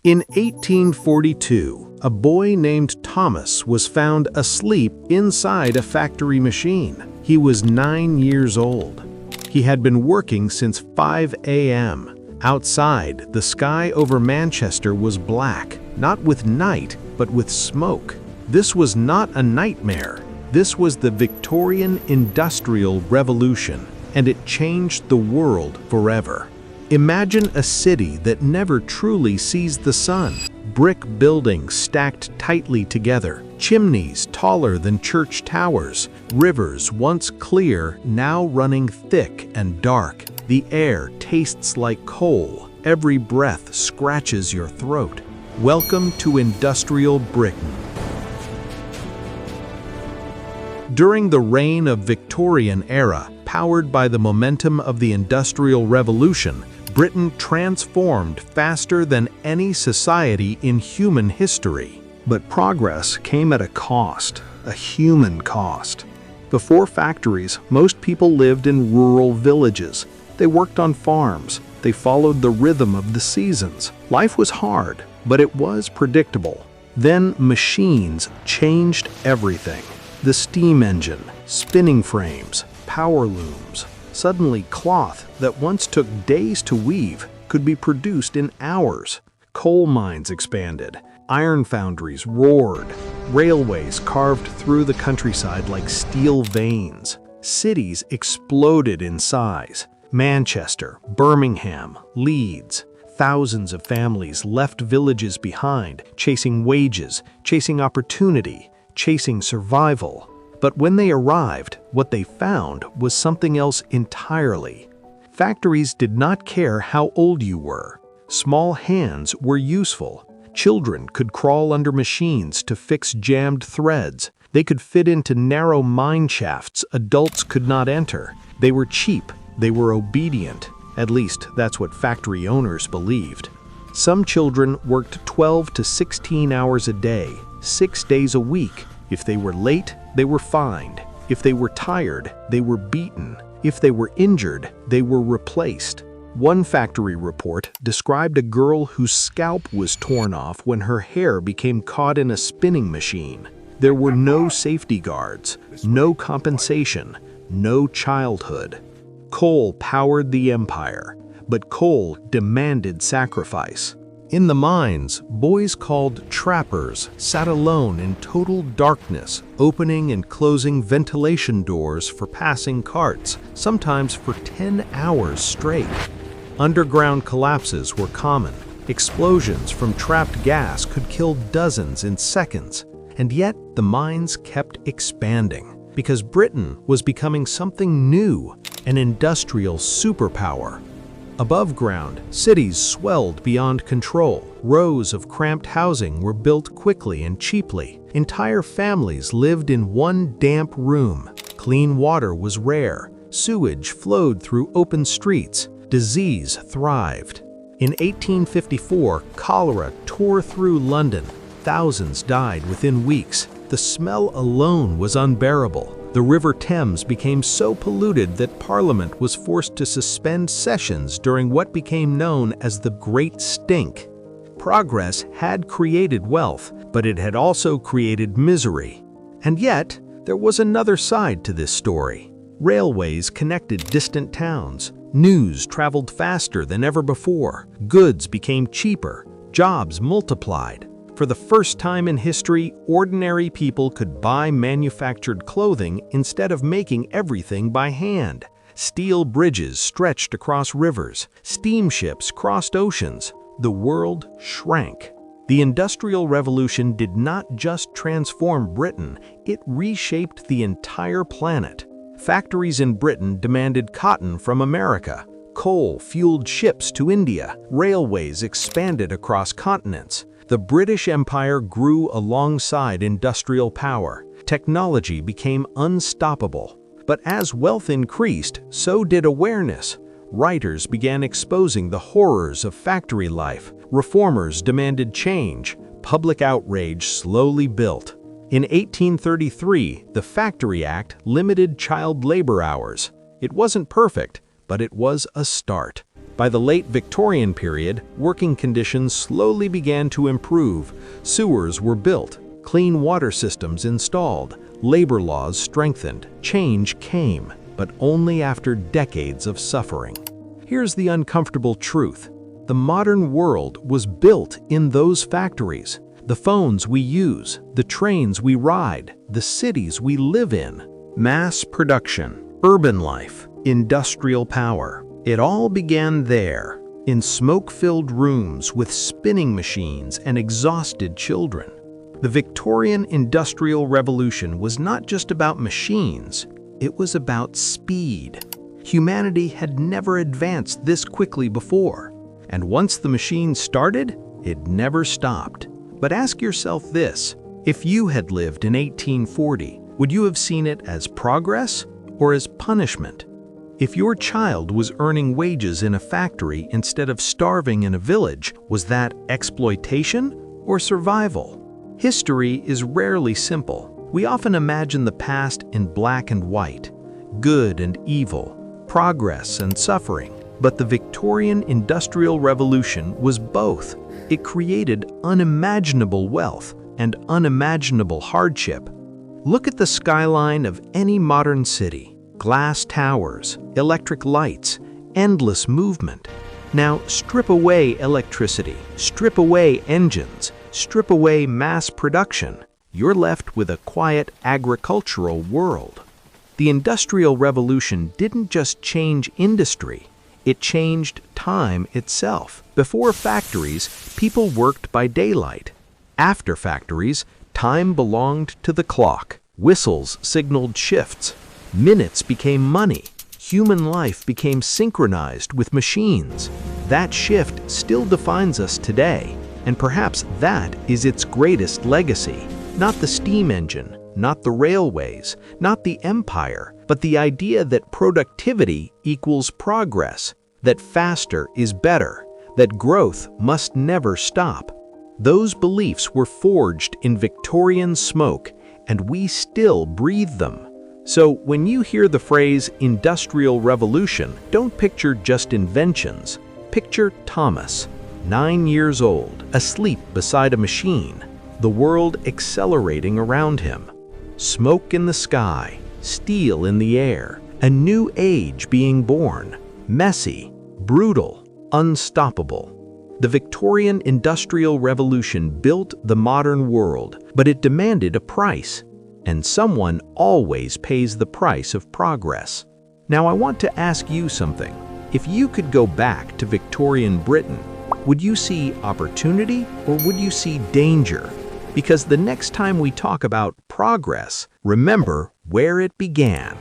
In 1842, a boy named Thomas was found asleep inside a factory machine. He was 9 years old. He had been working since 5 a.m. Outside, the sky over Manchester was black, not with night, but with smoke. This was not a nightmare. This was the Victorian Industrial Revolution, and it changed the world forever. Imagine a city that never truly sees the sun. Brick buildings stacked tightly together, chimneys taller than church towers, rivers once clear, now running thick and dark. The air tastes like coal. Every breath scratches your throat. Welcome to Industrial Britain. During the reign of Victorian era, powered by the momentum of the Industrial Revolution, Britain transformed faster than any society in human history. But progress came at a cost, a human cost. Before factories, most people lived in rural villages. They worked on farms. They followed the rhythm of the seasons. Life was hard, but it was predictable. Then machines changed everything. The steam engine, spinning frames, power looms. Suddenly, cloth that once took days to weave could be produced in hours. Coal mines expanded. Iron foundries roared. Railways carved through the countryside like steel veins. Cities exploded in size. Manchester, Birmingham, Leeds. Thousands of families left villages behind, chasing wages, chasing opportunity, chasing survival. But when they arrived, what they found was something else entirely. Factories did not care how old you were. Small hands were useful. Children could crawl under machines to fix jammed threads. They could fit into narrow mine shafts adults could not enter. They were cheap. They were obedient. At least, that's what factory owners believed. Some children worked 12 to 16 hours a day, 6 days a week. If they were late, they were fined. If they were tired, they were beaten. If they were injured, they were replaced. One factory report described a girl whose scalp was torn off when her hair became caught in a spinning machine. There were no safety guards, no compensation, no childhood. Coal powered the empire, but coal demanded sacrifice. In the mines, boys called trappers sat alone in total darkness, opening and closing ventilation doors for passing carts, sometimes for 10 hours straight. Underground collapses were common. Explosions from trapped gas could kill dozens in seconds. And yet, the mines kept expanding, because Britain was becoming something new, an industrial superpower. Above ground, cities swelled beyond control. Rows of cramped housing were built quickly and cheaply. Entire families lived in one damp room. Clean water was rare. Sewage flowed through open streets. Disease thrived. In 1854, cholera tore through London. Thousands died within weeks. The smell alone was unbearable. The River Thames became so polluted that Parliament was forced to suspend sessions during what became known as the Great Stink. Progress had created wealth, but it had also created misery. And yet, there was another side to this story. Railways connected distant towns. News traveled faster than ever before. Goods became cheaper. Jobs multiplied. For the first time in history, ordinary people could buy manufactured clothing instead of making everything by hand. Steel bridges stretched across rivers. Steamships crossed oceans. The world shrank. The Industrial Revolution did not just transform Britain, it reshaped the entire planet. Factories in Britain demanded cotton from America. Coal fueled ships to India. Railways expanded across continents. The British Empire grew alongside industrial power. Technology became unstoppable. But as wealth increased, so did awareness. Writers began exposing the horrors of factory life. Reformers demanded change. Public outrage slowly built. In 1833, the Factory Act limited child labor hours. It wasn't perfect, but it was a start. By the late Victorian period, working conditions slowly began to improve. Sewers were built, clean water systems installed, labor laws strengthened. Change came, but only after decades of suffering. Here's the uncomfortable truth. The modern world was built in those factories. The phones we use, the trains we ride, the cities we live in. Mass production, urban life, industrial power. It all began there, in smoke-filled rooms with spinning machines and exhausted children. The Victorian Industrial Revolution was not just about machines, it was about speed. Humanity had never advanced this quickly before, and once the machine started, it never stopped. But ask yourself this, if you had lived in 1840, would you have seen it as progress or as punishment? If your child was earning wages in a factory instead of starving in a village, was that exploitation or survival? History is rarely simple. We often imagine the past in black and white, good and evil, progress and suffering. But the Victorian Industrial Revolution was both. It created unimaginable wealth and unimaginable hardship. Look at the skyline of any modern city. Glass towers, electric lights, endless movement. Now strip away electricity, strip away engines, strip away mass production. You're left with a quiet agricultural world. The Industrial Revolution didn't just change industry, it changed time itself. Before factories, people worked by daylight. After factories, time belonged to the clock. Whistles signaled shifts. Minutes became money. Human life became synchronized with machines. That shift still defines us today, and perhaps that is its greatest legacy. Not the steam engine, not the railways, not the empire, but the idea that productivity equals progress, that faster is better, that growth must never stop. Those beliefs were forged in Victorian smoke, and we still breathe them. So when you hear the phrase Industrial Revolution, don't picture just inventions. Picture Thomas, 9 years old, asleep beside a machine, the world accelerating around him. Smoke in the sky, steel in the air, a new age being born, messy, brutal, unstoppable. The Victorian Industrial Revolution built the modern world, but it demanded a price. And someone always pays the price of progress. Now I want to ask you something. If you could go back to Victorian Britain, would you see opportunity or would you see danger? Because the next time we talk about progress, remember where it began.